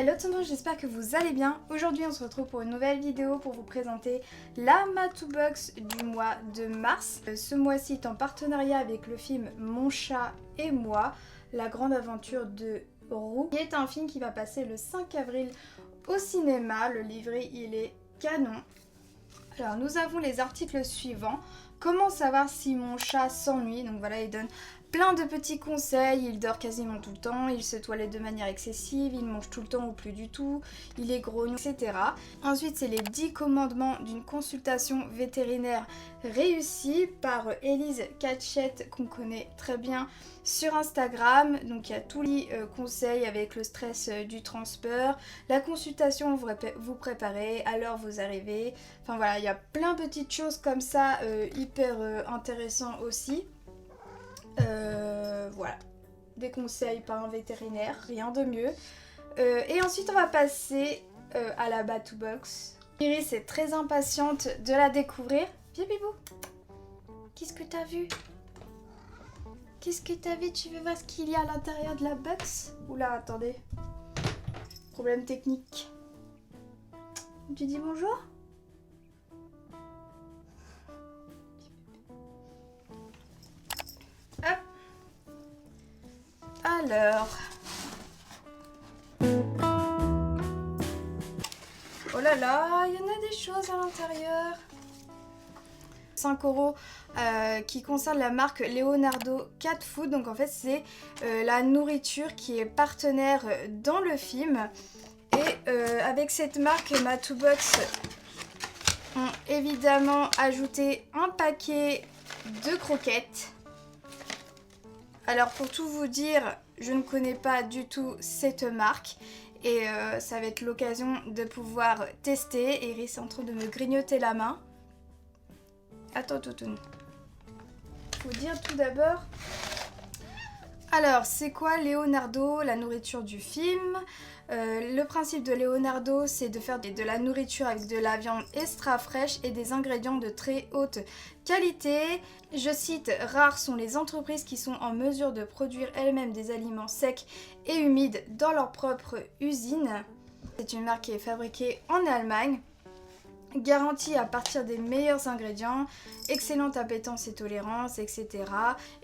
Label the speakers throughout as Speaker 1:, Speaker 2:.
Speaker 1: Hello tout le monde, j'espère que vous allez bien. Aujourd'hui on se retrouve pour une nouvelle vidéo pour vous présenter la Matou Box du mois de mars. Ce mois-ci est en partenariat avec le film Mon chat et moi, la grande aventure de Roux, qui est un film qui va passer le 5 avril au cinéma. Le livret il est canon. Alors nous avons les articles suivants. Comment savoir si mon chat s'ennuie? Donc voilà, il donne plein de petits conseils. Il dort quasiment tout le temps, il se toilette de manière excessive, il mange tout le temps ou plus du tout, il est grognon, etc. Ensuite, c'est les 10 commandements d'une consultation vétérinaire réussie par Élise Cachette, qu'on connaît très bien sur Instagram. Donc il y a tous les conseils avec le stress du transport, la consultation vous préparez, à l'heure vous arrivez. Enfin voilà, il y a plein de petites choses comme ça hyper intéressants aussi. Voilà, des conseils par un vétérinaire, rien de mieux. Et ensuite on va passer à la Matou Box. Iris est très impatiente de la découvrir. Viens bibou, qu'est-ce que t'as vu? Qu'est-ce que t'as vu? Tu veux voir ce qu'il y a à l'intérieur de la box? Oula, attendez, problème technique. Tu dis bonjour? Hop. Alors, oh là là, il y en a des choses à l'intérieur. 5 € qui concerne la marque Leonardo Cat Food. Donc en fait c'est la nourriture qui est partenaire dans le film. Et avec cette marque, Matou Box ont évidemment ajouté un paquet de croquettes. Alors pour tout vous dire, je ne connais pas du tout cette marque et ça va être l'occasion de pouvoir tester. Iris est en train de me grignoter la main. Attends, Toutoune. Faut dire tout d'abord. Alors, c'est quoi Leonardo, la nourriture du film? Le principe de Leonardo, c'est de faire de la nourriture avec de la viande extra fraîche et des ingrédients de très haute qualité. Je cite, rares sont les entreprises qui sont en mesure de produire elles-mêmes des aliments secs et humides dans leur propre usine. C'est une marque qui est fabriquée en Allemagne. Garantie à partir des meilleurs ingrédients, excellente appétence et tolérance, etc.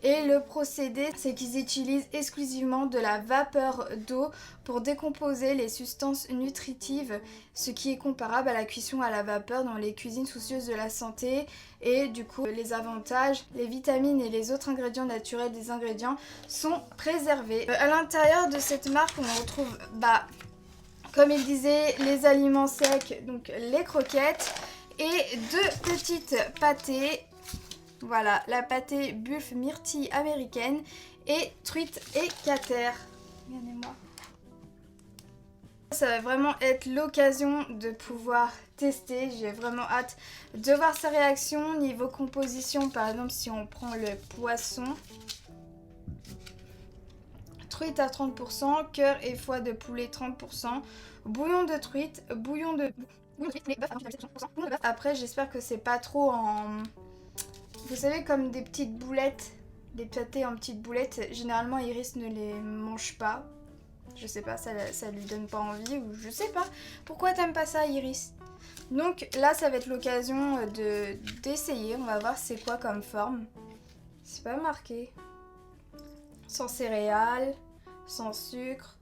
Speaker 1: Et le procédé, c'est qu'ils utilisent exclusivement de la vapeur d'eau pour décomposer les substances nutritives, ce qui est comparable à la cuisson à la vapeur dans les cuisines soucieuses de la santé. Et du coup, les avantages, les vitamines et les autres ingrédients naturels des ingrédients sont préservés. À l'intérieur de cette marque, on retrouve comme il disait, les aliments secs, donc les croquettes et 2 petites pâtées. Voilà, la pâtée buff myrtille américaine et truite et cater. Regardez-moi. Ça va vraiment être l'occasion de pouvoir tester. J'ai vraiment hâte de voir sa réaction. Niveau composition, par exemple, si on prend le poisson. Truite à 30%, cœur et foie de poulet 30%, bouillon de truite, bouillon de bœuf. Après, j'espère que c'est pas trop en... Vous savez, comme des petites boulettes, des pâtés en petites boulettes. Généralement, Iris ne les mange pas. Je sais pas, ça lui donne pas envie ou je sais pas. Pourquoi t'aimes pas ça, Iris? Donc là, ça va être l'occasion d'essayer. On va voir c'est quoi comme forme. C'est pas marqué. Sans céréales, sans sucre.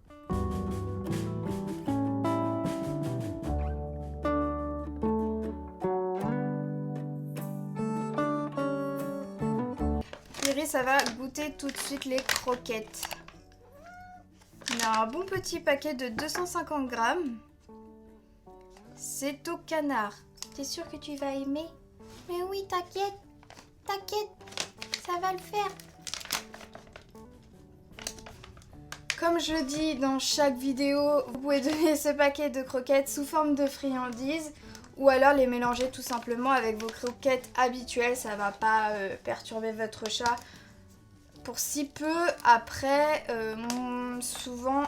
Speaker 1: Iris, ça va goûter tout de suite les croquettes. On a un bon petit paquet de 250 grammes. C'est au canard. T'es sûre que tu vas aimer? Mais oui, t'inquiète, t'inquiète, ça va le faire. Comme je dis dans chaque vidéo, vous pouvez donner ce paquet de croquettes sous forme de friandises ou alors les mélanger tout simplement avec vos croquettes habituelles. Ça va pas perturber votre chat pour si peu. Après, souvent,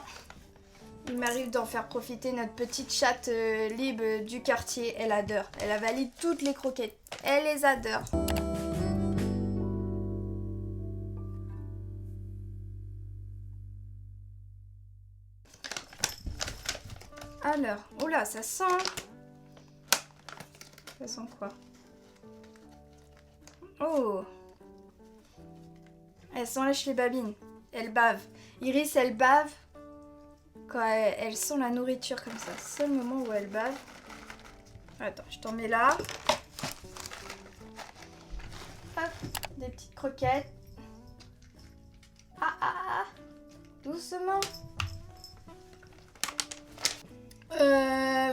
Speaker 1: il m'arrive d'en faire profiter notre petite chatte Lib du quartier. Elle adore. Elle a validé toutes les croquettes. Elle les adore. Alors, oh là, ça sent. Ça sent quoi? Oh. Elle s'enlèche les babines. Elle bave. Iris, elle bave quand elle sent la nourriture comme ça. C'est le moment où elle bave. Attends, je t'en mets là. Hop, des petites croquettes. Ah, ah, ah. Doucement.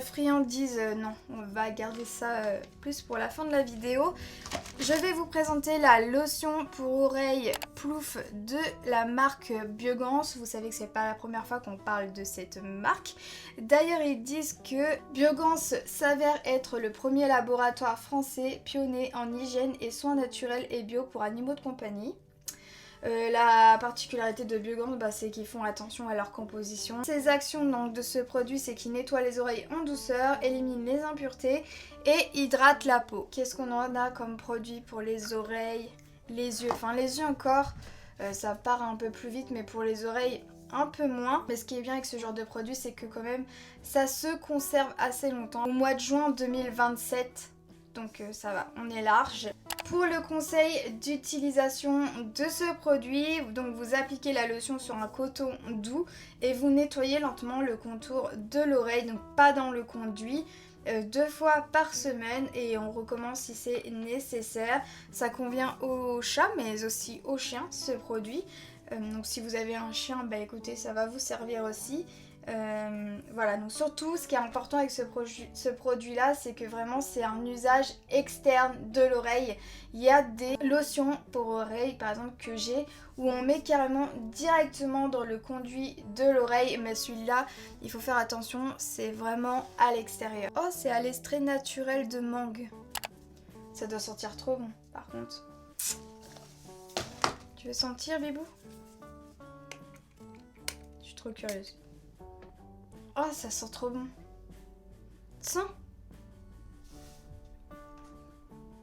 Speaker 1: Friandises, non, on va garder ça plus pour la fin de la vidéo. Je vais vous présenter la lotion pour oreilles Plouf de la marque Biogance. Vous savez que c'est pas la première fois qu'on parle de cette marque. D'ailleurs, ils disent que Biogance s'avère être le premier laboratoire français pionnier en hygiène et soins naturels et bio pour animaux de compagnie. La particularité de Biogance, c'est qu'ils font attention à leur composition. Ces actions donc, de ce produit, c'est qu'il nettoie les oreilles en douceur, élimine les impuretés et hydrate la peau. Qu'est-ce qu'on en a comme produit pour les oreilles, les yeux? Enfin les yeux encore, ça part un peu plus vite, mais pour les oreilles, un peu moins. Mais ce qui est bien avec ce genre de produit, c'est que quand même, ça se conserve assez longtemps. Au mois de juin 2027, donc ça va, on est large. Pour le conseil d'utilisation de ce produit, donc vous appliquez la lotion sur un coton doux et vous nettoyez lentement le contour de l'oreille, donc pas dans le conduit, 2 fois par semaine et on recommence si c'est nécessaire. Ça convient aux chats mais aussi aux chiens ce produit. Donc si vous avez un chien, écoutez, ça va vous servir aussi. Voilà, donc surtout ce qui est important avec ce produit là, c'est que vraiment c'est un usage externe de l'oreille. Il y a des lotions pour oreilles par exemple que j'ai où on met carrément directement dans le conduit de l'oreille, mais celui-là il faut faire attention, c'est vraiment à l'extérieur. Oh, c'est à l'extrait naturel de mangue. Ça doit sentir trop bon par contre. Tu veux sentir, Bibou? Je suis trop curieuse. Oh, ça sent trop bon. Sens.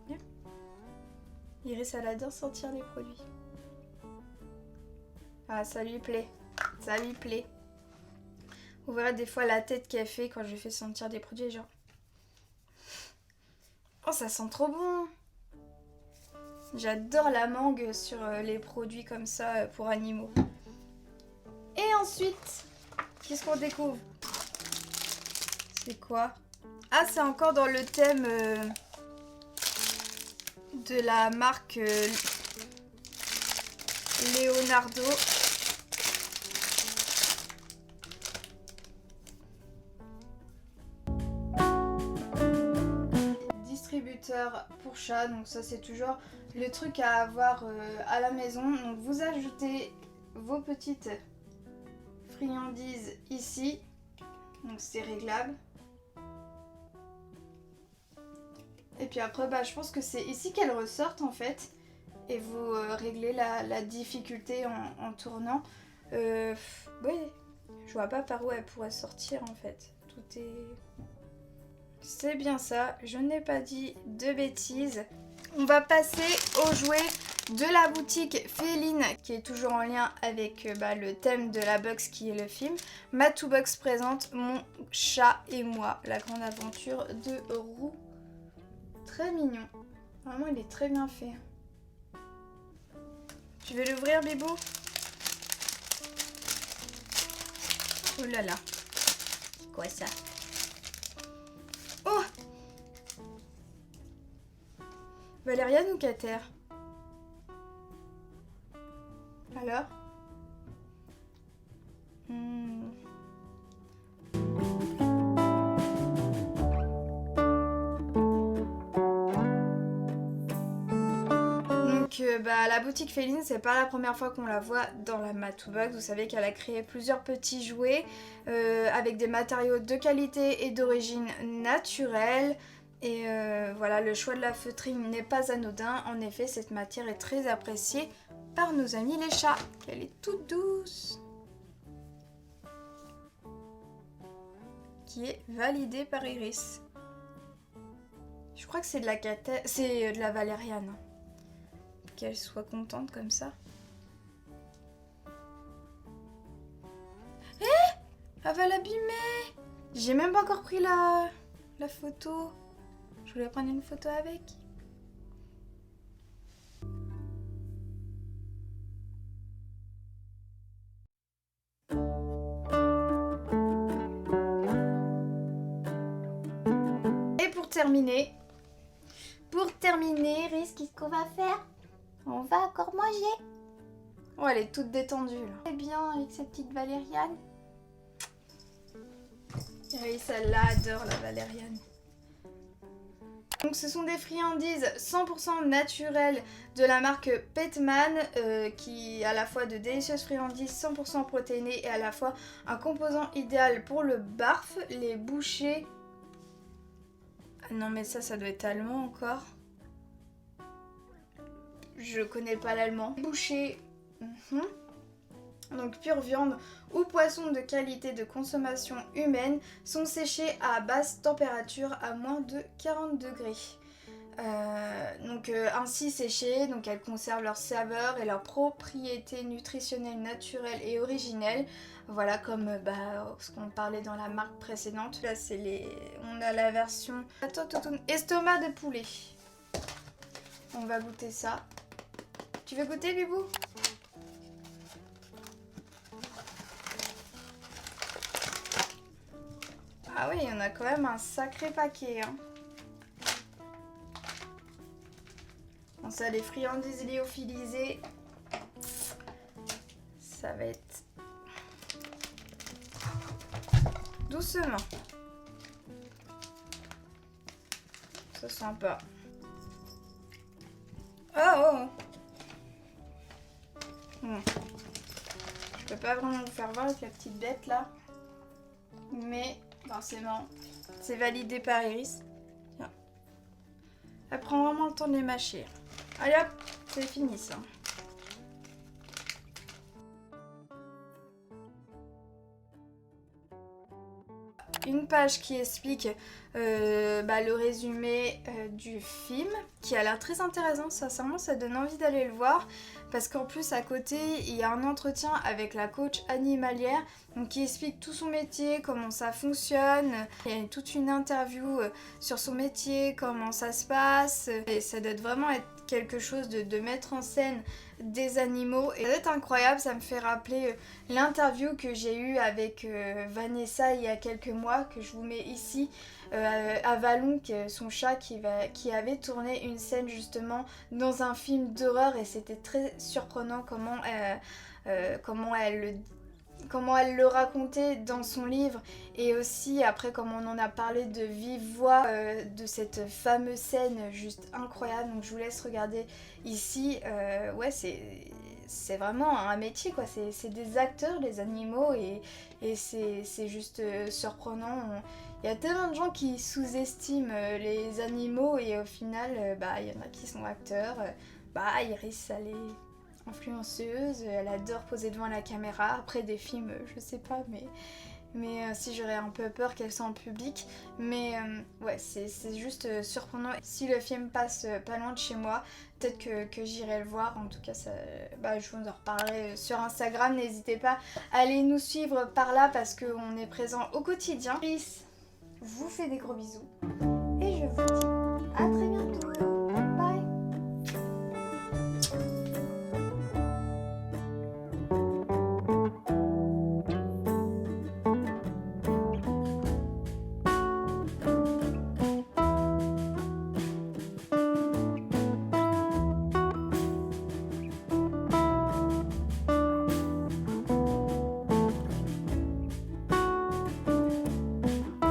Speaker 1: Bien. Iris, elle adore sentir les produits. Ah, ça lui plaît. Ça lui plaît. Vous verrez des fois la tête qu'elle fait quand je lui fais sentir des produits, genre... Oh, ça sent trop bon. J'adore la mangue sur les produits comme ça pour animaux. Et ensuite, qu'est-ce qu'on découvre? C'est quoi? Ah, c'est encore dans le thème de la marque Leonardo. Distributeur pour chat, donc ça c'est toujours le truc à avoir à la maison. Donc vous ajoutez vos petites friandises ici, donc c'est réglable. Et puis après, je pense que c'est ici qu'elles ressortent en fait. Et vous réglez la difficulté en tournant. Oui, je vois pas par où elle pourrait sortir en fait. Tout est... C'est bien ça, je n'ai pas dit de bêtises. On va passer aux jouets de la boutique Féline, qui est toujours en lien avec le thème de la box qui est le film. Matoubox présente Mon chat et moi, la grande aventure de Roux. Très mignon. Vraiment, il est très bien fait. Tu veux l'ouvrir, Bibou? Oh là là. C'est quoi ça? Oh! Valériane ou Cater? Alors? La boutique Féline, c'est pas la première fois qu'on la voit dans la Matoubox. Vous savez qu'elle a créé plusieurs petits jouets avec des matériaux de qualité et d'origine naturelle. Et voilà, le choix de la feutrine n'est pas anodin. En effet, cette matière est très appréciée par nos amis les chats. Elle est toute douce. Qui est validée par Iris. Je crois que c'est de la c'est de la valériane. Qu'elle soit contente comme ça. Elle va l'abîmer. J'ai même pas encore pris la photo. Je voulais prendre une photo avec. Et pour terminer, Riz, qu'est-ce qu'on va faire? On va encore manger. Oh, elle est toute détendue là. C'est bien avec sa petite valériane. Riz, elle adore la valériane. Donc ce sont des friandises 100% naturelles de la marque Petman qui est à la fois de délicieuses friandises 100% protéinées et à la fois un composant idéal pour le barf, les bouchées. Ah non mais ça doit être allemand encore. Je connais pas l'allemand. Bouchées. Donc pure viande ou poisson de qualité de consommation humaine sont séchés à basse température à moins de 40 degrés. Ainsi séchées, donc elles conservent leur saveur et leurs propriétés nutritionnelles naturelles et originelles. Voilà comme ce qu'on parlait dans la marque précédente. Là on a la version estomac de poulet. On va goûter ça. Tu veux goûter, Bibou? Ah oui, il y en a quand même un sacré paquet. Hein. Bon, ça, les friandises lyophilisées, ça va être doucement. C'est sympa. Oh. Je peux pas vraiment vous faire voir avec la petite bête là. Mais forcément, c'est validé par Iris. Tiens. Elle prend vraiment le temps de les mâcher. Allez hop, c'est fini ça. Une page qui explique le résumé du film, qui a l'air très intéressant, sincèrement ça donne envie d'aller le voir, parce qu'en plus à côté il y a un entretien avec la coach animalière donc, qui explique tout son métier, comment ça fonctionne, il y a toute une interview sur son métier, comment ça se passe, et ça doit vraiment être quelque chose de mettre en scène des animaux et ça doit être incroyable. Ça me fait rappeler l'interview que j'ai eue avec Vanessa il y a quelques mois, que je vous mets ici, à Valon, son chat qui avait tourné une scène justement dans un film d'horreur, et c'était très surprenant comment elle le racontait dans son livre, et aussi après comment on en a parlé de vive voix de cette fameuse scène juste incroyable. Donc je vous laisse regarder ici. Ouais, c'est vraiment un métier quoi, c'est des acteurs les animaux, et c'est juste surprenant. Il y a tellement de gens qui sous-estiment les animaux, et au final il y en a qui sont acteurs. Iris, elle est influenceuse, elle adore poser devant la caméra. Après des films, je sais pas, mais si j'aurais un peu peur qu'elle soit en public. Mais ouais, c'est juste surprenant. Si le film passe pas loin de chez moi, peut-être que j'irai le voir. En tout cas, je vous en reparlerai sur Instagram. N'hésitez pas à aller nous suivre par là parce qu'on est présent au quotidien. Chris vous fait des gros bisous.